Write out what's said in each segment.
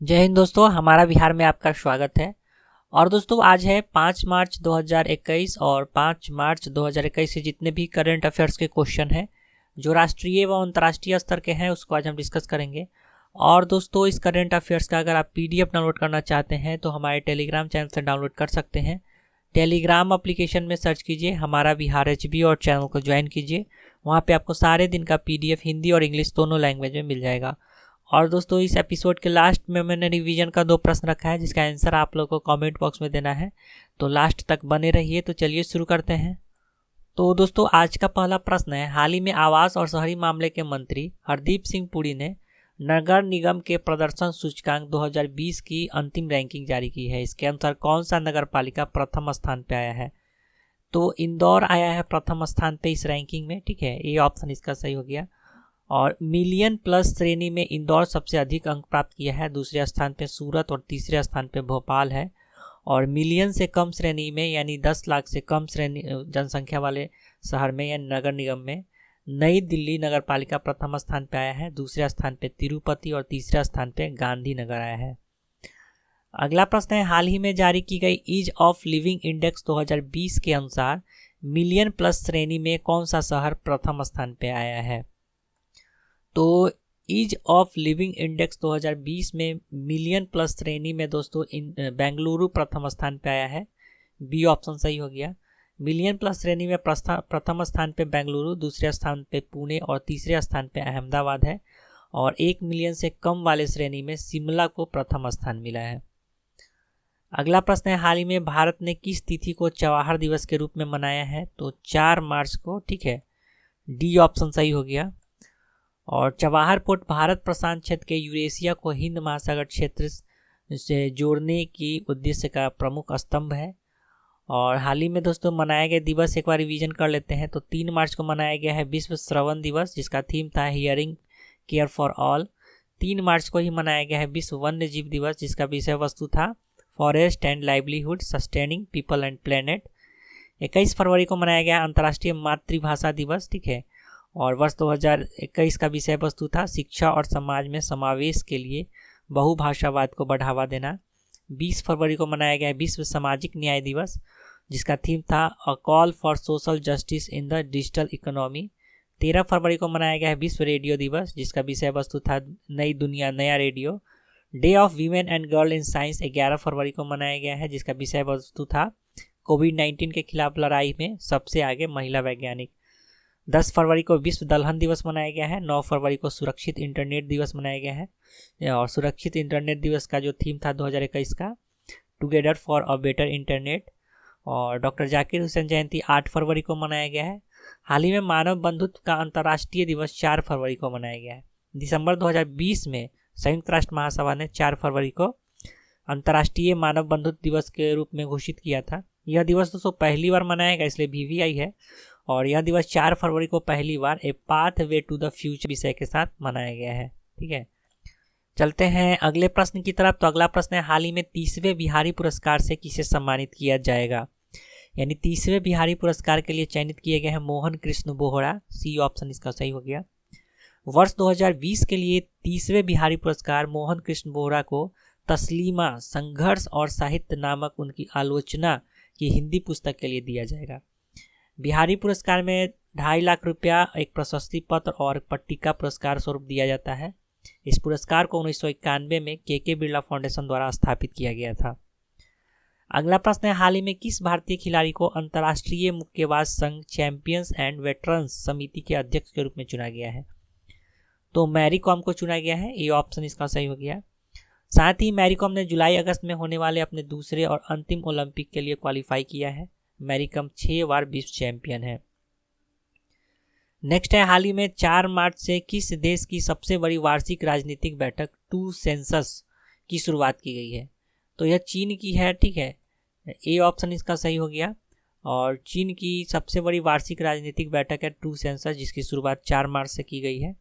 जय हिंद दोस्तों, हमारा बिहार में आपका स्वागत है। और दोस्तों आज है 5 मार्च 2021 और 5 मार्च 2021 से जितने भी करंट अफेयर्स के क्वेश्चन हैं जो राष्ट्रीय व अंतर्राष्ट्रीय स्तर के हैं उसको आज हम डिस्कस करेंगे। और दोस्तों इस करंट अफेयर्स का अगर आप पीडीएफ डाउनलोड करना चाहते हैं तो हमारे टेलीग्राम चैनल से डाउनलोड कर सकते हैं। टेलीग्राम एप्लीकेशन में सर्च कीजिए हमारा बिहार एचबी और चैनल को ज्वाइन कीजिए। वहाँ पे आपको सारे दिन का पीडीएफ हिंदी और इंग्लिश दोनों लैंग्वेज में मिल जाएगा। और दोस्तों इस एपिसोड के लास्ट में मैंने रिवीजन का 2 प्रश्न रखा है जिसका आंसर आप लोगों को कमेंट बॉक्स में देना है, तो लास्ट तक बने रहिए। तो चलिए शुरू करते हैं। तो दोस्तों आज का पहला प्रश्न है, हाल ही में आवास और शहरी मामले के मंत्री हरदीप सिंह पुरी ने नगर निगम के प्रदर्शन सूचकांक 2020 की अंतिम रैंकिंग जारी की है। इसके अनुसार कौन सा नगर पालिका प्रथम स्थान पे आया है? तो इंदौर आया है प्रथम स्थान पे इस रैंकिंग में। ठीक है, ये ऑप्शन इसका सही हो गया। और मिलियन प्लस श्रेणी में इंदौर सबसे अधिक अंक प्राप्त किया है। दूसरे स्थान पे सूरत और तीसरे स्थान पे भोपाल है। और मिलियन से कम श्रेणी में यानी 10 लाख से कम श्रेणी जनसंख्या वाले शहर में या नगर निगम में नई दिल्ली नगर पालिका प्रथम स्थान पे आया है। दूसरे स्थान पे तिरुपति और तीसरे स्थान पे गांधीनगर आया है। अगला प्रश्न है, हाल ही में जारी की गई ईज ऑफ लिविंग इंडेक्स 2020 के अनुसार मिलियन प्लस श्रेणी में कौन सा शहर प्रथम स्थान पे आया है? तो ईज ऑफ लिविंग इंडेक्स 2020 में मिलियन प्लस श्रेणी में दोस्तों बेंगलुरु प्रथम स्थान पे आया है। बी ऑप्शन सही हो गया। मिलियन प्लस श्रेणी में प्रथम स्थान पे बेंगलुरु, दूसरे स्थान पे पुणे और तीसरे स्थान पे अहमदाबाद है। और 1 मिलियन से कम वाले श्रेणी में शिमला को प्रथम स्थान मिला है। अगला प्रश्न है, हाल ही में भारत ने किस तिथि को जवाहर दिवस के रूप में मनाया है? तो 4 मार्च को। ठीक है, डी ऑप्शन सही हो गया। और चबाहार पोर्ट भारत प्रशांत क्षेत्र के यूरेशिया को हिंद महासागर क्षेत्र से जोड़ने की उद्देश्य का प्रमुख स्तंभ है। और हाल ही में दोस्तों मनाया गया दिवस एक बार रिवीजन कर लेते हैं। तो 3 मार्च को मनाया गया है विश्व श्रवण दिवस जिसका थीम था हियरिंग केयर फॉर ऑल। 3 मार्च को ही मनाया गया है विश्व वन्य जीव दिवस जिसका विषय वस्तु था forest and livelihood sustaining people and planet. 21 फरवरी को मनाया गया अंतर्राष्ट्रीय मातृभाषा दिवस। ठीक है, और वर्ष 2021 का विषय वस्तु था शिक्षा और समाज में समावेश के लिए बहुभाषावाद को बढ़ावा देना। 20 फरवरी को मनाया गया विश्व सामाजिक न्याय दिवस जिसका थीम था a call for social justice in the digital economy. 13 फरवरी को मनाया गया है विश्व रेडियो दिवस जिसका विषय वस्तु था नई दुनिया नया radio. Day of women and girl in science 11 फरवरी को मनाया गया है जिसका विषय वस्तु था कोविड-19 के खिलाफ लड़ाई में सबसे आगे महिला वैज्ञानिक। 10 फरवरी को विश्व दलहन दिवस मनाया गया है। 9 फरवरी को सुरक्षित इंटरनेट दिवस मनाया गया है। और सुरक्षित इंटरनेट दिवस का जो थीम था 2021 का together for a better internet. और डॉक्टर जाकिर हुसैन जयंती 8 फरवरी को मनाया गया है। हाल ही में मानव बंधुत्व का अंतर्राष्ट्रीय दिवस 4 फरवरी को मनाया गया है। दिसंबर 2020 में संयुक्त राष्ट्र महासभा ने 4 फरवरी को अंतर्राष्ट्रीय मानव बंधुत्व दिवस के रूप में घोषित किया था। यह दिवस दोस्तों पहली बार मनाया गया इसलिए वीवीआई है। और यह दिवस 4 फरवरी को पहली बार a pathway to the future विषय के साथ मनाया गया है। ठीक है, चलते हैं अगले प्रश्न की तरफ। तो अगला प्रश्न है, हाल ही में 30वें बिहारी पुरस्कार से किसे सम्मानित किया जाएगा? यानी 30वें बिहारी पुरस्कार के लिए चयनित किए गए हैं मोहन कृष्ण बोहरा। सी ऑप्शन इसका सही हो गया। वर्ष 2020 के लिए 30वें बिहारी पुरस्कार मोहन कृष्ण बोहरा को तस्लीमा संघर्ष और साहित्य नामक उनकी आलोचना की हिंदी पुस्तक के लिए दिया जाएगा। बिहारी पुरस्कार में 2.5 लाख रुपया, एक प्रशस्ति पत्र और पट्टिका पुरस्कार स्वरूप दिया जाता है। इस पुरस्कार को 1991 में के बिरला फाउंडेशन द्वारा स्थापित किया गया था। अगला प्रश्न है, हाल ही में किस भारतीय खिलाड़ी को अंतर्राष्ट्रीय मुक्केबाज संघ चैंपियंस एंड वेटरन्स समिति के अध्यक्ष के रूप में चुना गया है? तो मैरी कॉम को चुना गया है। ये ऑप्शन इसका सही हो गया। साथ ही मैरी कॉम ने जुलाई अगस्त में होने वाले अपने दूसरे और अंतिम ओलंपिक के लिए क्वालिफाई किया है। मैरी कॉम 6 बार विश्व चैंपियन है। नेक्स्ट है, हाल ही में 4 मार्च से किस देश की सबसे बड़ी वार्षिक राजनीतिक बैठक 2 सेंसस की शुरुआत की गई है? तो यह चीन की है। ठीक है, ए ऑप्शन इसका सही हो गया। और चीन की सबसे बड़ी वार्षिक राजनीतिक बैठक है 2 सेंसस जिसकी शुरुआत 4 मार्च से की गई है।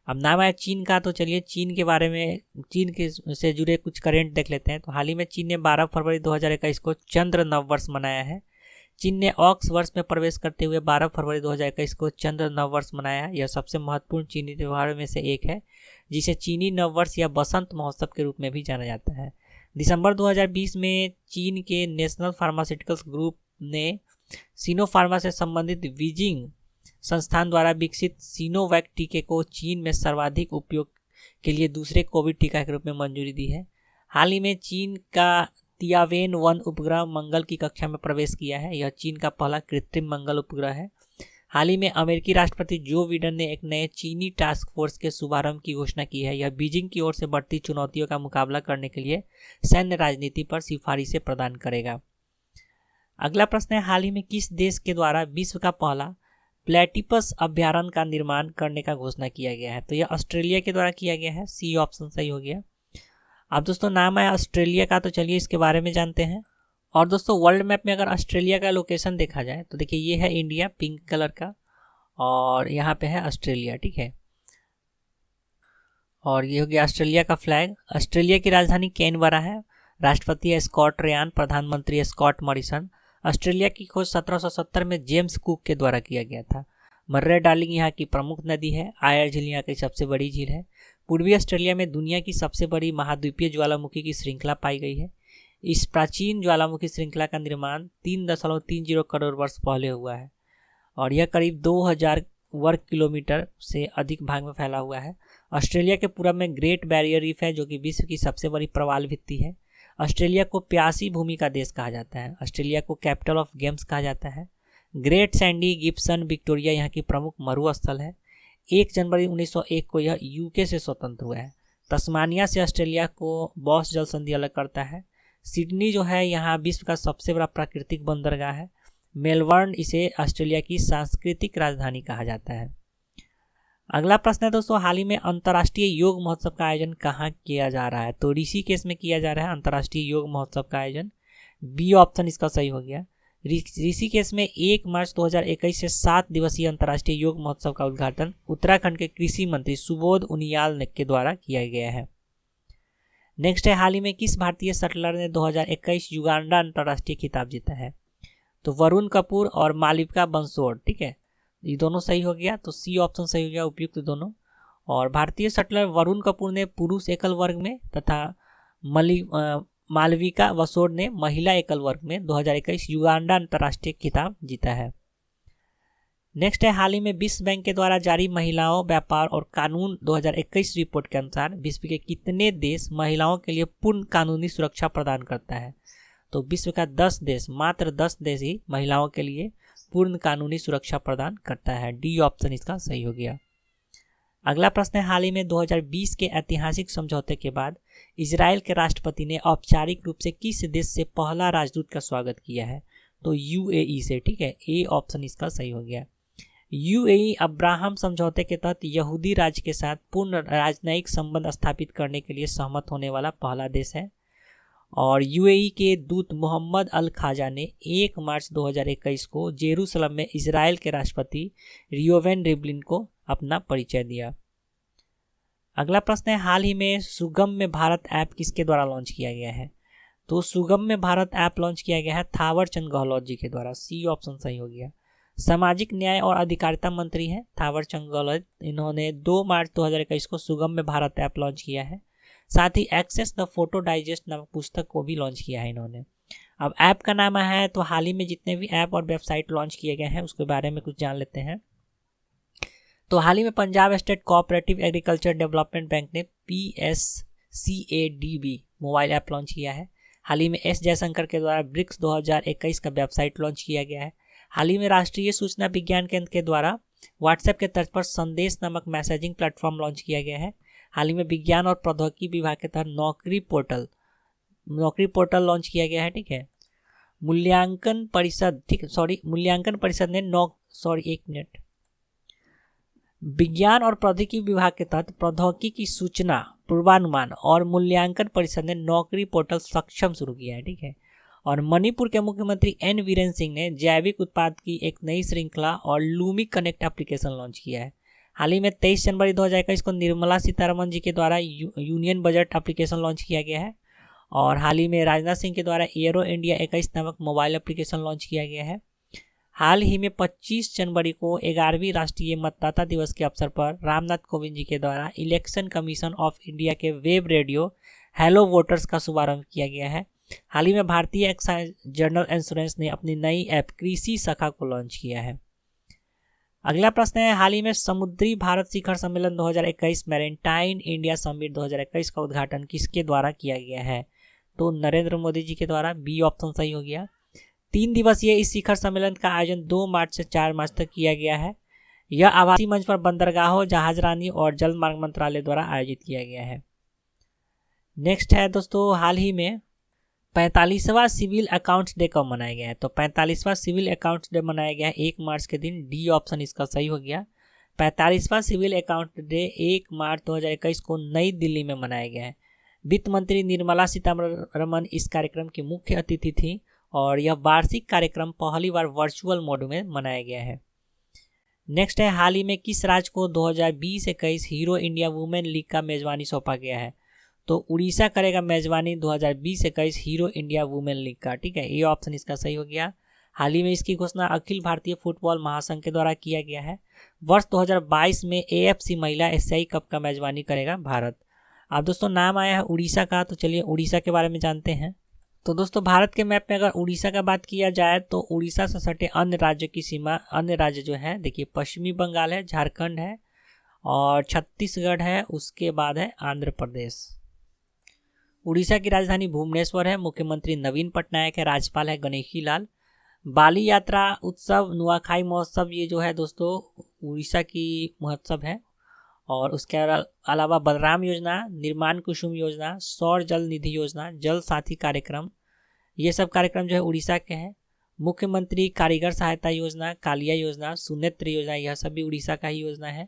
अब नाम आया चीन का, तो चलिए चीन के बारे में चीन के से जुड़े कुछ करेंट देख लेते हैं। तो हाल ही में चीन ने 12 फरवरी 2021 को चंद्र नववर्ष मनाया है। चीन ने ऑक्स वर्ष में प्रवेश करते हुए 12 फरवरी 2021 को चंद्र नववर्ष मनाया। यह सबसे महत्वपूर्ण चीनी त्योहारों में से एक है, जिसे चीनी नववर्ष या बसंत महोत्सव के रूप में भी जाना जाता है। दिसंबर 2020 में चीन के नेशनल फार्मास्यूटिकल्स ग्रुप ने सिनोफार्मा से संबंधित बीजिंग संस्थान द्वारा विकसित सिनोवैक टीके को चीन में सर्वाधिक उपयोग के लिए दूसरे कोविड टीका के रूप में मंजूरी दी है। हाल ही में चीन का तियावेन-1 उपग्रह मंगल की कक्षा में प्रवेश किया है। यह चीन का पहला कृत्रिम मंगल उपग्रह है। हाल ही में अमेरिकी राष्ट्रपति जो बिडेन ने एक नए चीनी टास्क फोर्स के शुभारंभ की घोषणा की है। यह बीजिंग की ओर से बढ़ती चुनौतियों का मुकाबला करने के लिए सैन्य राजनीति पर सिफारिशें प्रदान करेगा। अगला प्रश्न है, हाल ही में किस देश के द्वारा विश्व का पहला प्लेटिपस अभ्यारण्य का निर्माण करने का घोषणा किया गया है? तो यह ऑस्ट्रेलिया के द्वारा किया गया है। सी ऑप्शन सही हो गया। अब दोस्तों नाम है ऑस्ट्रेलिया का, तो चलिए इसके बारे में जानते हैं। और दोस्तों वर्ल्ड मैप में अगर ऑस्ट्रेलिया का लोकेशन देखा जाए तो देखिए ये है इंडिया पिंक कलर का, और यहाँ पे है ऑस्ट्रेलिया, ठीक है। और ये हो गया ऑस्ट्रेलिया का फ्लैग। ऑस्ट्रेलिया की राजधानी कैनबरा है। राष्ट्रपति है स्कॉट रेयान, प्रधानमंत्री है स्कॉट मॉरिसन। ऑस्ट्रेलिया की खोज 1770 में जेम्स कुक के द्वारा किया गया था। मर्रे डार्लिंग यहाँ की प्रमुख नदी है। आयर झील यहाँ की सबसे बड़ी झील है। पूर्वी ऑस्ट्रेलिया में दुनिया की सबसे बड़ी महाद्वीपीय ज्वालामुखी की श्रृंखला पाई गई है। इस प्राचीन ज्वालामुखी श्रृंखला का निर्माण 3.30 करोड़ वर्ष पहले हुआ है, और यह करीब 2000 वर्ग किलोमीटर से अधिक भाग में फैला हुआ है। ऑस्ट्रेलिया के पूर्व में ग्रेट बैरियर रीफ है, जो कि विश्व की सबसे बड़ी प्रवाल भित्ति है। ऑस्ट्रेलिया को प्यासी भूमि का देश कहा जाता है। ऑस्ट्रेलिया को कैपिटल ऑफ गेम्स कहा जाता है। ग्रेट सैंडी गिब्सन विक्टोरिया यहाँ की प्रमुख मरुस्थल है। 1 जनवरी 1901 को यह यूके से स्वतंत्र हुआ है। तस्मानिया से ऑस्ट्रेलिया को बॉस जल संधि अलग करता है। सिडनी जो है यहाँ विश्व का सबसे बड़ा प्राकृतिक बंदरगाह है। मेलबर्न इसे ऑस्ट्रेलिया की सांस्कृतिक राजधानी कहा जाता है। अगला प्रश्न है दोस्तों, हाल ही में अंतर्राष्ट्रीय योग महोत्सव का आयोजन कहाँ किया जा रहा है? तो ऋषिकेश में किया जा रहा है अंतर्राष्ट्रीय योग महोत्सव का आयोजन। बी ऑप्शन इसका सही हो गया। ऋषिकेश में 1 मार्च 2021 से 7 दिवसीय अंतर्राष्ट्रीय योग महोत्सव का उद्घाटन उत्तराखंड के कृषि मंत्री सुबोध उनियाल के द्वारा किया गया है। नेक्स्ट है, हाल ही में किस भारतीय शटलर ने 2021 युगांडा अंतर्राष्ट्रीय खिताब जीता है? तो वरुण कपूर और मालविका बंसोड़, ठीक है, ये दोनों सही हो गया। तो सी ऑप्शन सही हो गया, उपयुक्त दोनों। और भारतीय शटलर वरुण कपूर ने पुरुष एकल वर्ग में तथा मालविका बंसोड़ ने महिला एकल वर्ग में 2021 युगांडा अंतर्राष्ट्रीय खिताब जीता है। नेक्स्ट है, हाल ही में विश्व बैंक के द्वारा जारी महिलाओं, व्यापार और कानून 2021 रिपोर्ट के अनुसार विश्व के कितने देश महिलाओं के लिए पूर्ण कानूनी सुरक्षा प्रदान करता है? तो विश्व का 10 देश, मात्र 10 देश ही महिलाओं के लिए पूर्ण कानूनी सुरक्षा प्रदान करता है। डी ऑप्शन इसका सही हो गया। अगला प्रश्न है, हाल ही में 2020 के ऐतिहासिक समझौते के बाद इजराइल के राष्ट्रपति ने औपचारिक रूप से किस देश से पहला राजदूत का स्वागत किया है? तो यूएई से, ठीक है, ए ऑप्शन इसका सही हो गया। यूएई अब्राहम समझौते के तहत यहूदी राज्य के साथ पूर्ण राजनयिक संबंध स्थापित करने के लिए सहमत होने वाला पहला देश है। और यूएई के दूत मोहम्मद अल खाजा ने 1 मार्च 2021 को जेरूसलम में इजराइल के राष्ट्रपति रियोवेन रिवलिन को अपना परिचय दिया। अगला प्रश्न है, हाल ही में सुगम्य भारत ऐप किसके द्वारा लॉन्च किया गया है? तो सुगम्य भारत ऐप लॉन्च किया गया है थावर चंद गहलोत जी के द्वारा। सी ऑप्शन सही हो गया। सामाजिक न्याय और अधिकारिता मंत्री हैं थावर चंद गहलोत। इन्होंने 2 मार्च 2021 को सुगम्य भारत ऐप लॉन्च किया है। साथ ही एक्सेस द फोटो डाइजेस्ट नामक पुस्तक को भी लॉन्च किया है इन्होंने। अब ऐप का नाम है, तो हाल ही में जितने भी ऐप और वेबसाइट लॉन्च किए गए हैं उसके बारे में कुछ जान लेते हैं। तो हाल ही में Punjab state cooperative agriculture development bank ने PSCADB मोबाइल ऐप लॉन्च किया है। हाल ही में एस जयशंकर के द्वारा ब्रिक्स 2021 का वेबसाइट लॉन्च किया गया है। हाल ही में राष्ट्रीय सूचना विज्ञान केंद्र के द्वारा व्हाट्सएप के तर्ज पर संदेश नामक मैसेजिंग प्लेटफॉर्म लॉन्च किया गया है। हाल ही में विज्ञान और प्रौद्योगिकी विभाग के तहत नौकरी पोर्टल लॉन्च किया गया है, ठीक है। मूल्यांकन परिषद ने विज्ञान और प्रौद्योगिकी विभाग के तहत प्रौद्योगिकी सूचना पूर्वानुमान और मूल्यांकन परिषद ने नौकरी पोर्टल सक्षम शुरू किया है, ठीक है। और मणिपुर के मुख्यमंत्री एन वीरेन सिंह ने जैविक उत्पाद की एक नई श्रृंखला और लूमी कनेक्ट एप्लीकेशन लॉन्च किया है। हाल ही में 23 जनवरी 2021 को निर्मला सीतारमण जी के द्वारा यूनियन बजट एप्लीकेशन लॉन्च किया गया है। और हाल ही में राजनाथ सिंह के द्वारा एरो इंडिया 21 नामक मोबाइल एप्लीकेशन लॉन्च किया गया है। हाल ही में 25 जनवरी को 11वीं राष्ट्रीय मतदाता दिवस के अवसर पर रामनाथ कोविंद जी के द्वारा इलेक्शन कमीशन ऑफ इंडिया के वेब रेडियो हेलो वोटर्स का शुभारंभ किया गया है। हाल ही में भारतीय एक्साइज जनरल इंश्योरेंस ने अपनी नई ऐप कृषि शाखा को लॉन्च किया है। अगला प्रश्न है, हाल ही में समुद्री भारत शिखर सम्मेलन 2021 मैरीटाइम इंडिया समिट 2021 का उद्घाटन किसके द्वारा किया गया है? तो नरेंद्र मोदी जी के द्वारा। बी ऑप्शन सही हो गया। 3 दिवसीय इस शिखर सम्मेलन का आयोजन 2 मार्च से 4 मार्च तक किया गया है। यह आभासी मंच पर बंदरगाहों, जहाजरानी और जल मार्ग मंत्रालय द्वारा आयोजित किया गया है। नेक्स्ट है दोस्तों, हाल ही में 45वां सिविल अकाउंट्स डे कब मनाया गया है? तो 45वां सिविल अकाउंट्स डे मनाया गया है 1 मार्च के दिन। डी ऑप्शन इसका सही हो गया। 45वां सिविल अकाउंट डे 1 मार्च 2021 को नई दिल्ली में मनाया गया है। वित्त मंत्री निर्मला सीतारमण इस कार्यक्रम की मुख्य अतिथि थी और यह वार्षिक कार्यक्रम पहली बार वर्चुअल मोड में मनाया गया है। नेक्स्ट है, हाल ही में किस राज्य को 2020-21 हीरो इंडिया वुमेन लीग का मेजबानी सौंपा गया है? तो उड़ीसा करेगा मेजबानी 2020-21 हीरो इंडिया वुमेन लीग का। ठीक है, ये ऑप्शन इसका सही हो गया। हाल ही में इसकी घोषणा अखिल भारतीय फुटबॉल महासंघ के द्वारा किया गया है। वर्ष 2022 में AFC महिला एशियाई कप का मेजबानी करेगा भारत। अब दोस्तों नाम आया है उड़ीसा का, तो चलिए उड़ीसा के बारे में जानते हैं। तो दोस्तों भारत के मैप में अगर उड़ीसा का बात किया जाए तो उड़ीसा से सटे अन्य राज्यों की सीमा, अन्य राज्य जो है देखिए पश्चिमी बंगाल है, झारखंड है और छत्तीसगढ़ है, उसके बाद है आंध्र प्रदेश। उड़ीसा की राजधानी भुवनेश्वर है, मुख्यमंत्री नवीन पटनायक है, राज्यपाल है गणेशी लाल। बाली यात्रा उत्सव, नुआखाई महोत्सव, ये जो है दोस्तों उड़ीसा की महोत्सव है। और उसके अलावा बलराम योजना, निर्माण कुसुम योजना, सौर जल निधि योजना, जल साथी कार्यक्रम, ये सब कार्यक्रम जो है उड़ीसा के हैं। मुख्यमंत्री कारीगर सहायता योजना, कालिया योजना, सुनेत्र योजना, यह सब भी उड़ीसा का ही योजना है।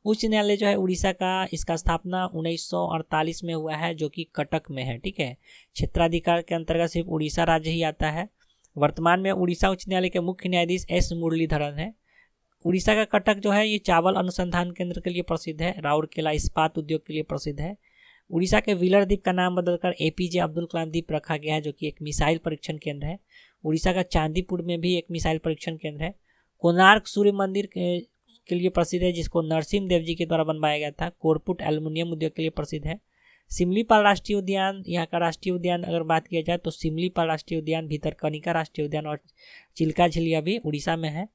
उच्च न्यायालय जो है उड़ीसा का, इसका स्थापना 1948 में हुआ है, जो कि कटक में है। ठीक है, क्षेत्राधिकार के अंतर्गत सिर्फ उड़ीसा राज्य ही आता है। वर्तमान में उड़ीसा उच्च न्यायालय के मुख्य न्यायाधीश S मुरलीधरन है। उड़ीसा का कटक जो है ये चावल अनुसंधान केंद्र के लिए प्रसिद्ध है, राउरकेला इस्पात उद्योग के लिए प्रसिद्ध है। उड़ीसा के व्हीलर द्वीप का नाम बदलकर APJ अब्दुल कलाम द्वीप रखा गया है, जो कि एक मिसाइल परीक्षण केंद्र है। उड़ीसा का चांदीपुर में भी एक मिसाइल परीक्षण केंद्र है। कोणार्क सूर्य मंदिर के लिए प्रसिद्ध है, जिसको नरसिम्हा देव जी के द्वारा बनवाया गया था। कोरपुट एल्युमिनियम उद्योग के लिए प्रसिद्ध है। सिमलीपाल राष्ट्रीय उद्यान, यहाँ का राष्ट्रीय उद्यान अगर बात किया जाए तो सिमलीपाल राष्ट्रीय उद्यान, भितरकनिका राष्ट्रीय उद्यान और चिल्का झिलिया भी उड़ीसा में है।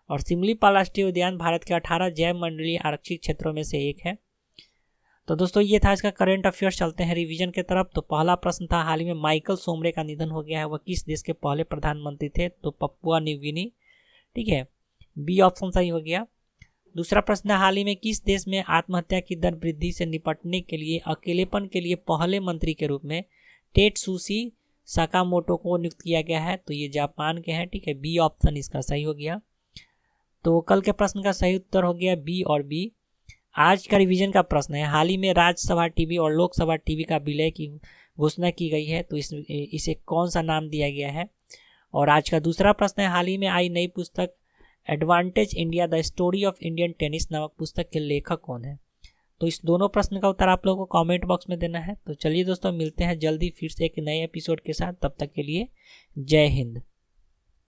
और सिमलीपाल राष्ट्रीय उद्यान भारत के 18 जैव मंडलीय आरक्षित क्षेत्रों में से एक है। तो दोस्तों ये था इसका करंट अफेयर्स। चलते हैं रिवीजन की तरफ। तो पहला प्रश्न था, हाल ही में माइकल सोमरे का निधन हो गया है, वह किस देश के पहले प्रधानमंत्री थे? तो पपुआ न्यू गिनी। ठीक है, बी ऑप्शन सही हो गया। दूसरा प्रश्न, हाल ही में किस देश में आत्महत्या की दर वृद्धि से निपटने के लिए अकेलेपन के लिए पहले मंत्री के रूप में टेत्सुशी साकामोटो को नियुक्त किया गया है? तो ये जापान के हैं। ठीक है, बी ऑप्शन इसका सही हो गया। तो कल के प्रश्न का सही उत्तर हो गया बी और बी। आज का रिवीजन का प्रश्न है, हाल ही में राज्यसभा टीवी और लोकसभा टीवी का विलय की घोषणा की गई है, तो इसे कौन सा नाम दिया गया है? और आज का दूसरा प्रश्न है, हाल ही में आई नई पुस्तक advantage India the story of Indian tennis नामक पुस्तक के लेखक कौन है? तो इस दोनों प्रश्न का उत्तर आप लोगों को कमेंट बॉक्स में देना है। तो चलिए दोस्तों मिलते हैं जल्दी फिर से एक नए एपिसोड के साथ, तब तक के लिए जय हिंद।